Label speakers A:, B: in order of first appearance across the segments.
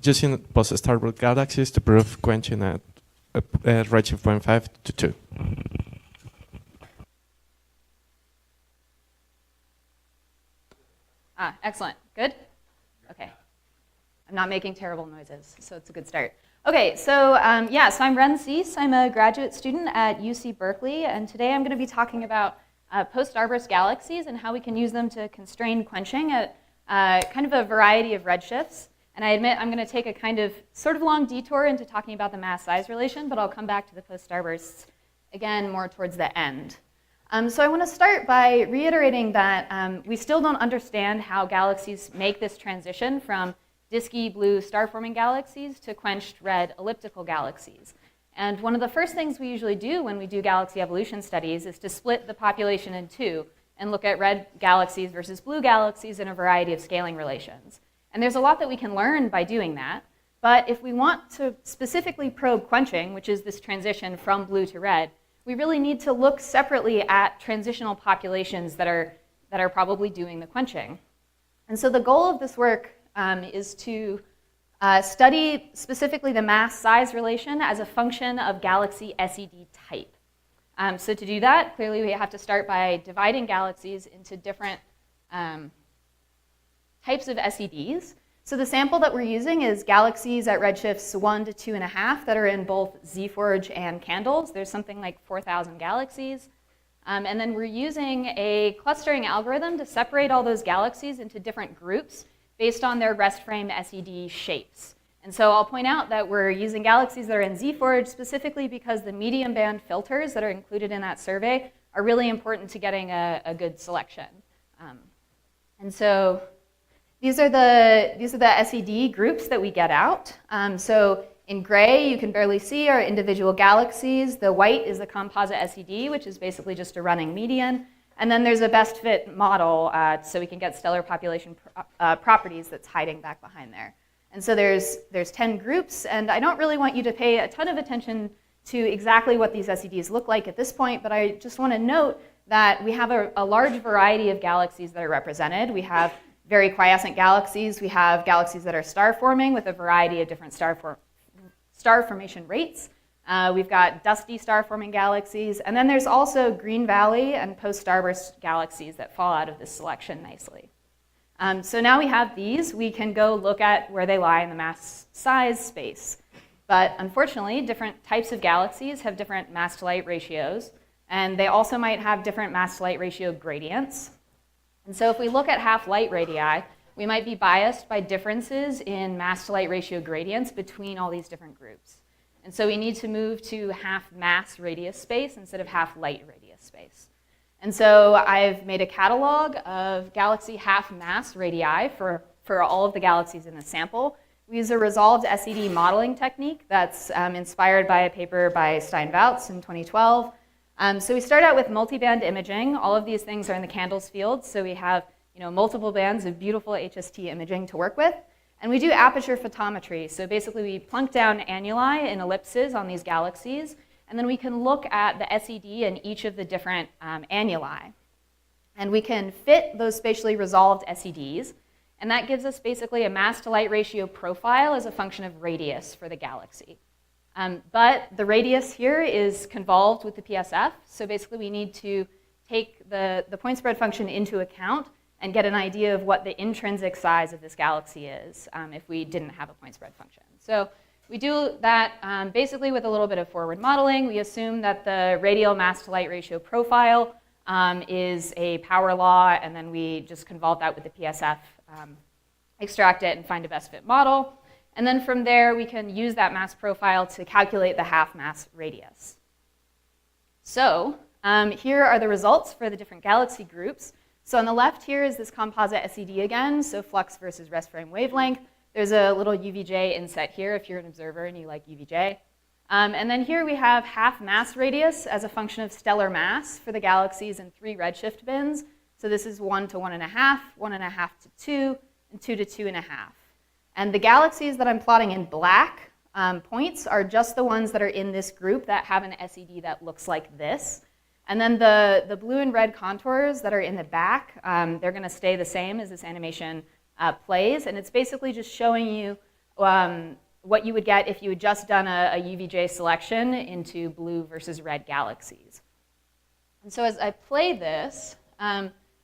A: using post-Starbust galaxies to prove quenching at redshift 0.5 to 2.
B: Excellent. Good? Okay. I'm not making terrible noises, so it's a good start. Okay, so so I'm Wren. I'm a graduate student at UC Berkeley, and today I'm going to be talking about post-Starbust galaxies and how we can use them to constrain quenching at kind of a variety of redshifts. And I admit I'm going to take a kind of sort of long detour into talking about the mass-size relation, but I'll come back to the post-Starbursts again more towards the end. So I want to start by reiterating that we still don't understand how galaxies make this transition from disky blue star-forming galaxies to quenched red elliptical galaxies. And one of the first things we usually do when we do galaxy evolution studies is to split the population in two and look at red galaxies versus blue galaxies in a variety of scaling relations. And there's a lot that we can learn by doing that. But if we want to specifically probe quenching, which is this transition from blue to red, we really need to look separately at transitional populations that are probably doing the quenching. And so the goal of this work is to study specifically the mass-size relation as a function of galaxy SED type. So to do that, clearly we have to start by dividing galaxies into different types of SEDs. So the sample that we're using is galaxies at redshifts 1 to 2.5 that are in both Z-Forge and candles. There's something like 4,000 galaxies. And then we're using a clustering algorithm to separate all those galaxies into different groups based on their rest frame SED shapes. And so I'll point out that we're using galaxies that are in Z-Forge specifically because the medium band filters that are included in that survey are really important to getting a good selection. And so these are the SED groups that we get out. So in gray, you can barely see our individual galaxies. The white is the composite SED, which is basically just a running median. And then there's a best fit model so we can get stellar population properties that's hiding back behind there. And so there's 10 groups, and I don't really want you to pay a ton of attention to exactly what these SEDs look like at this point, but I just want to note that we have a large variety of galaxies that are represented. We have very quiescent galaxies. We have galaxies that are star forming with a variety of different star formation rates. We've got dusty star-forming galaxies, and then there's also Green Valley and post-Starburst galaxies that fall out of this selection nicely. So now we have these. We can go look at where they lie in the mass-size space. But unfortunately, different types of galaxies have different mass-to-light ratios, and they also might have different mass-to-light ratio gradients. And so if we look at half-light radii, we might be biased by differences in mass-to-light ratio gradients between all these different groups. And so we need to move to half-mass radius space instead of half-light radius space. And so I've made a catalog of galaxy half-mass radii for all of the galaxies in the sample. We use a resolved SED modeling technique that's inspired by a paper by Stein-Vautz in 2012. So we start out with multiband imaging. All of these things are in the candles field, so we have multiple bands of beautiful HST imaging to work with. And we do aperture photometry. So basically we plunk down annuli in ellipses on these galaxies, and then we can look at the SED in each of the different annuli. And we can fit those spatially resolved SEDs, and that gives us basically a mass-to-light ratio profile as a function of radius for the galaxy. But the radius here is convolved with the PSF, so basically we need to take the point spread function into account and get an idea of what the intrinsic size of this galaxy is if we didn't have a point spread function. So we do that basically with a little bit of forward modeling. We assume that the radial mass-to-light ratio profile is a power law, and then we just convolve that with the PSF, extract it, and find a best fit model. And then from there, we can use that mass profile to calculate the half-mass radius. So here are the results for the different galaxy groups. So on the left here is this composite SED again, so flux versus rest frame wavelength. There's a little UVJ inset here if you're an observer and you like UVJ. And then here we have half mass radius as a function of stellar mass for the galaxies in 3 redshift bins. So this is 1 to 1.5, 1.5 to 2, and 2 to 2.5. And the galaxies that I'm plotting in black points are just the ones that are in this group that have an SED that looks like this. And then the blue and red contours that are in the back, they're going to stay the same as this animation plays. And it's basically just showing you what you would get if you had just done a UVJ selection into blue versus red galaxies. And so as I play this,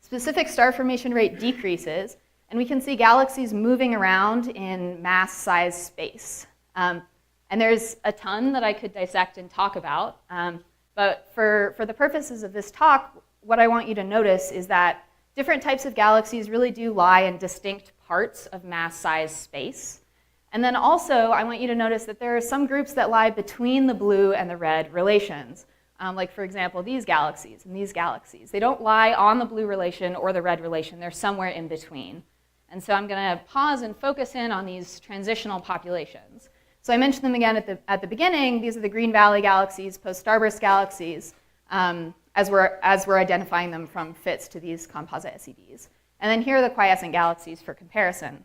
B: specific star formation rate decreases, and we can see galaxies moving around in mass size space. And there's a ton that I could dissect and talk about, but for the purposes of this talk, what I want you to notice is that different types of galaxies really do lie in distinct parts of mass size space. And then also, I want you to notice that there are some groups that lie between the blue and the red relations. Like, for example, these galaxies and these galaxies. They don't lie on the blue relation or the red relation. They're somewhere in between. And so I'm going to pause and focus in on these transitional populations. So I mentioned them again at the beginning. These are the Green Valley galaxies, Post-Starbust galaxies, as we're identifying them from fits to these composite SEDs. And then here are the quiescent galaxies for comparison.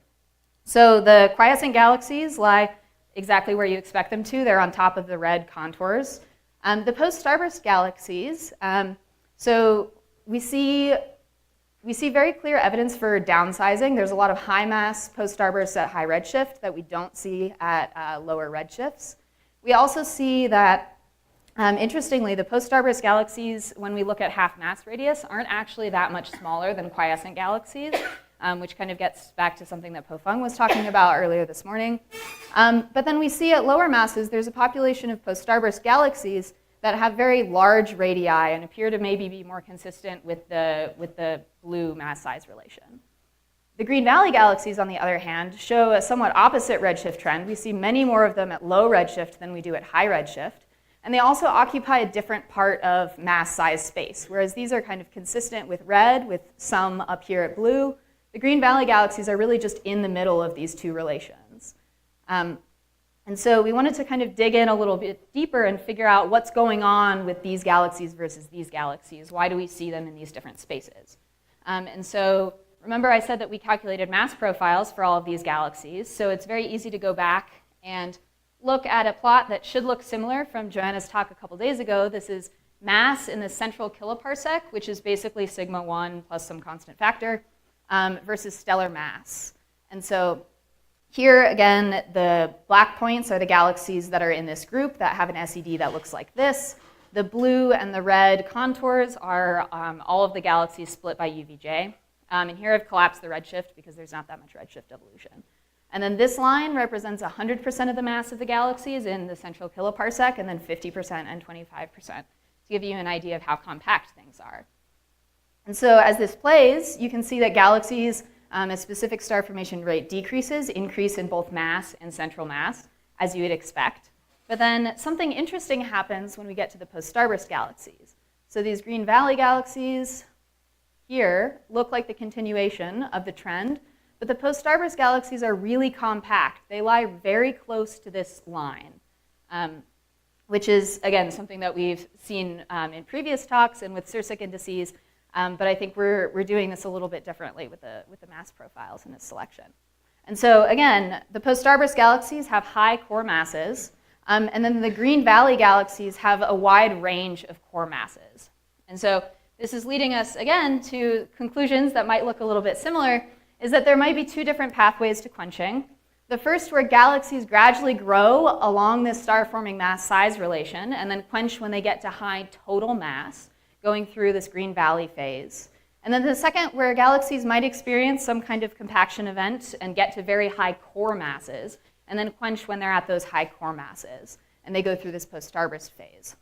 B: So the quiescent galaxies lie exactly where you expect them to. They're on top of the red contours. The post-Starbust galaxies, so we see very clear evidence for downsizing. There's a lot of high mass post-Starbursts at high redshift that we don't see at lower redshifts. We also see that, interestingly, the post-Starburst galaxies, when we look at half mass radius, aren't actually that much smaller than quiescent galaxies, which kind of gets back to something that Po-Feng was talking about earlier this morning. But then we see at lower masses, there's a population of post-Starbust galaxies that have very large radii and appear to maybe be more consistent with the blue mass size relation. The Green Valley galaxies, on the other hand, show a somewhat opposite redshift trend. We see many more of them at low redshift than we do at high redshift. And they also occupy a different part of mass size space, whereas these are kind of consistent with red, with some up here at blue. The Green Valley galaxies are really just in the middle of these two relations. And so we wanted to kind of dig in a little bit deeper and figure out what's going on with these galaxies versus these galaxies. Why do we see them in these different spaces? And so remember I said that we calculated mass profiles for all of these galaxies. So it's very easy to go back and look at a plot that should look similar from Joanna's talk a couple days ago. This is mass in the central kiloparsec, which is basically sigma 1 plus some constant factor, versus stellar mass. And so here, again, the black points are the galaxies that are in this group that have an SED that looks like this. The blue and the red contours are all of the galaxies split by UVJ. And here I've collapsed the redshift because there's not that much redshift evolution. And then this line represents 100% of the mass of the galaxies in the central kiloparsec, and then 50% and 25%, to give you an idea of how compact things are. And so as this plays, you can see that galaxies, as specific star formation rate decreases, increase in both mass and central mass, as you would expect. But then something interesting happens when we get to the post-Starbust galaxies. So these Green Valley galaxies here look like the continuation of the trend, but the post-Starbust galaxies are really compact. They lie very close to this line, which is, again, something that we've seen in previous talks and with Suess indices. But I think we're doing this a little bit differently with the mass profiles in this selection. And so again, the post-Starbust galaxies have high core masses, and then the Green Valley galaxies have a wide range of core masses. And so this is leading us, again, to conclusions that might look a little bit similar, is that there might be two different pathways to quenching. The first, where galaxies gradually grow along this star-forming mass size relation, and then quench when they get to high total mass, going through this Green Valley phase. And then the second, where galaxies might experience some kind of compaction event and get to very high core masses, and then quench when they're at those high core masses, and they go through this post-Starbust phase.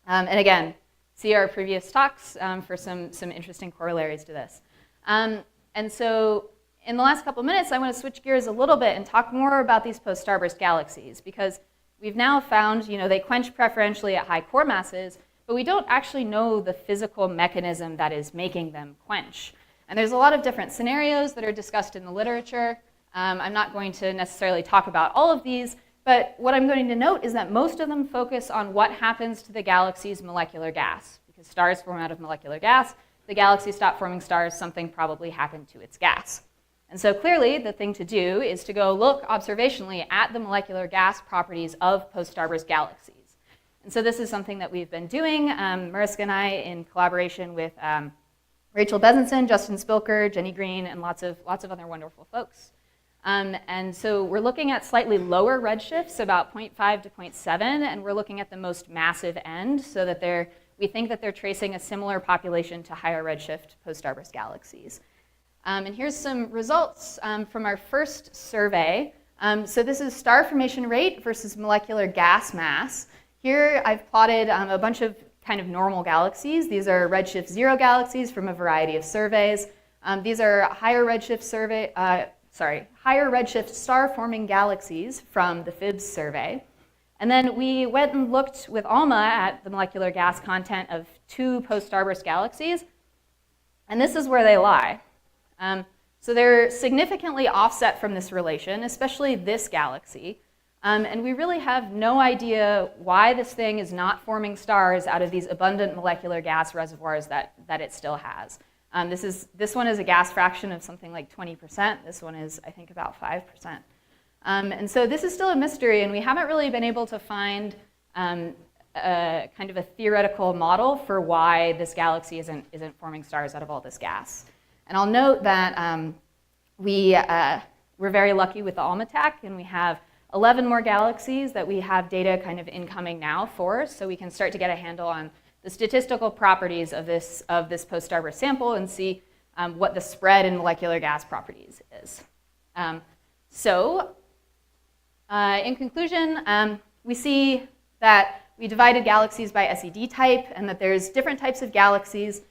B: And again, see our previous talks for some interesting corollaries to this. And so in the last couple minutes, I want to switch gears a little bit and talk more about these post-Starbust galaxies, because we've now found, they quench preferentially at high core masses, but we don't actually know the physical mechanism that is making them quench. And there's a lot of different scenarios that are discussed in the literature. I'm not going to necessarily talk about all of these, but what I'm going to note is that most of them focus on what happens to the galaxy's molecular gas. Because stars form out of molecular gas, the galaxy stopped forming stars, something probably happened to its gas. And so clearly, the thing to do is to go look observationally at the molecular gas properties of post-Starbust galaxies. And so this is something that we've been doing, Mariska and I, in collaboration with Rachel Bezenson, Justin Spilker, Jenny Green, and lots of other wonderful folks. And so we're looking at slightly lower redshifts, about 0.5 to 0.7, and we're looking at the most massive end, so that we think that they're tracing a similar population to higher redshift post-Starbust galaxies. And here's some results from our first survey. So this is star formation rate versus molecular gas mass. Here I've plotted a bunch of kind of normal galaxies. These are redshift 0 galaxies from a variety of surveys. These are higher redshift star-forming galaxies from the FIBS survey. And then we went and looked with ALMA at the molecular gas content of 2 post-Starbust galaxies, and this is where they lie. So they're significantly offset from this relation, especially this galaxy. And we really have no idea why this thing is not forming stars out of these abundant molecular gas reservoirs that it still has. This one is a gas fraction of something like 20%. This one is, I think, about 5%. And so this is still a mystery, and we haven't really been able to find kind of a theoretical model for why this galaxy isn't forming stars out of all this gas. And I'll note that we're very lucky with the ALMA-TAC, and we have 11 more galaxies that we have data kind of incoming now for, so we can start to get a handle on the statistical properties of this post-Starbust sample and see what the spread in molecular gas properties is. In conclusion, we see that we divided galaxies by SED type and that there's different types of galaxies.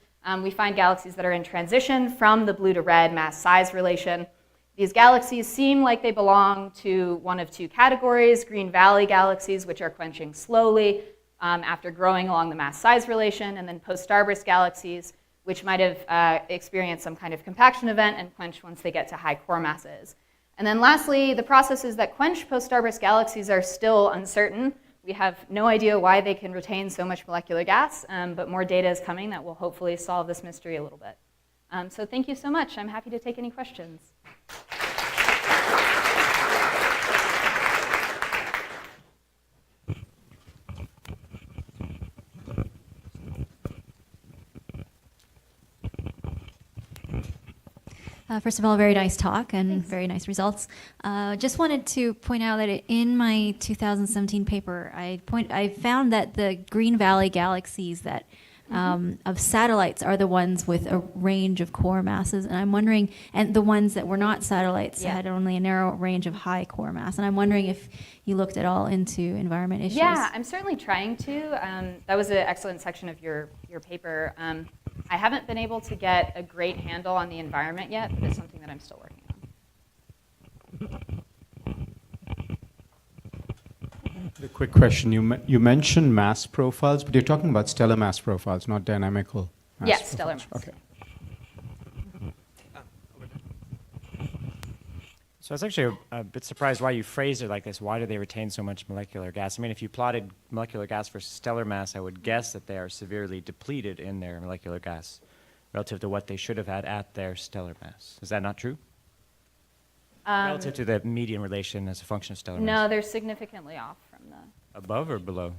B: We find galaxies that are in transition from the blue to red mass-size relation. These galaxies seem like they belong to one of 2 categories: Green Valley galaxies, which are quenching slowly after growing along the mass-size relation, and then post-Starbust galaxies, which might have experienced some kind of compaction event and quench once they get to high core masses. And then lastly, the processes that quench post-Starbust galaxies are still uncertain. We have no idea why they can retain so much molecular gas, but more data is coming that will hopefully solve this mystery a little bit. So thank you so much. I'm happy to take any questions.
C: First of all, very nice talk and
B: Thanks.
C: very nice results. Just wanted to point out that in my 2017 paper, I found that the Green Valley galaxies that of satellites are the ones with a range of core masses, and I'm wondering, and the ones that were not satellites had only a narrow range of high core mass, and I'm wondering if you looked at all into environment issues.
B: Yeah, I'm certainly trying to. That was an excellent section of your paper. I haven't been able to get a great handle on the environment yet, but it's something that I'm still working on.
D: A quick question. You mentioned mass profiles, but you're talking about stellar mass profiles, not dynamical mass
B: Yes, stellar
D: profiles.
B: mass.
D: Okay.
E: So I was actually a bit surprised why you phrased it like this. Why do they retain so much molecular gas? I mean, if you plotted molecular gas versus stellar mass, I would guess that they are severely depleted in their molecular gas relative to what they should have had at their stellar mass. Is that not true? Relative to the median relation as a function of stellar mass?
B: No, they're significantly off from the
E: Above or below?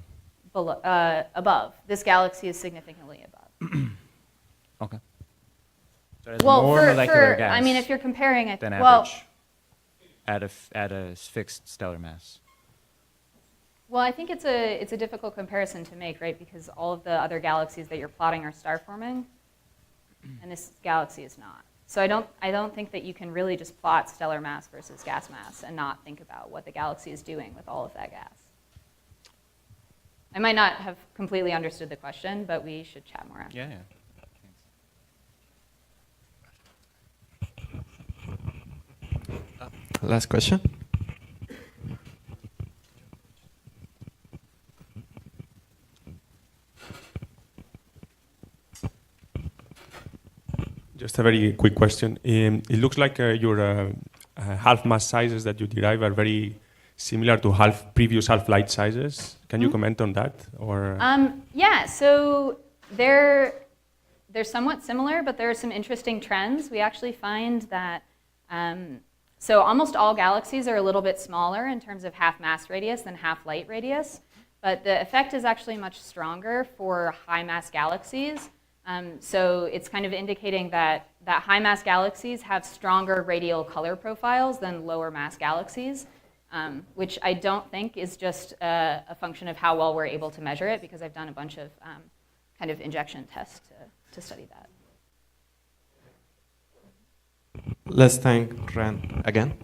B: above. This galaxy is significantly above.
E: Okay. So it has more molecular gas
B: I mean, if you're comparing it,
E: than
B: well,
E: average at a fixed stellar mass.
B: well, I think it's a difficult comparison to make, right? Because all of the other galaxies that you're plotting are star forming, and this galaxy is not. So I don't think that you can really just plot stellar mass versus gas mass and not think about what the galaxy is doing with all of that gas. I might not have completely understood the question, but we should chat more after.
E: Yeah.
A: Last question.
F: Just a very quick question. It looks like your half mass sizes that you derive are very similar to previous half-light sizes. Can you comment on that? Or
B: Yeah, so they're somewhat similar, but there are some interesting trends. We actually find that so almost all galaxies are a little bit smaller in terms of half mass radius than half light radius, but the effect is actually much stronger for high mass galaxies. So it's kind of indicating that high mass galaxies have stronger radial color profiles than lower mass galaxies, which I don't think is just a function of how well we're able to measure it, because I've done a bunch of kind of injection tests to study that.
A: Let's thank Wren again.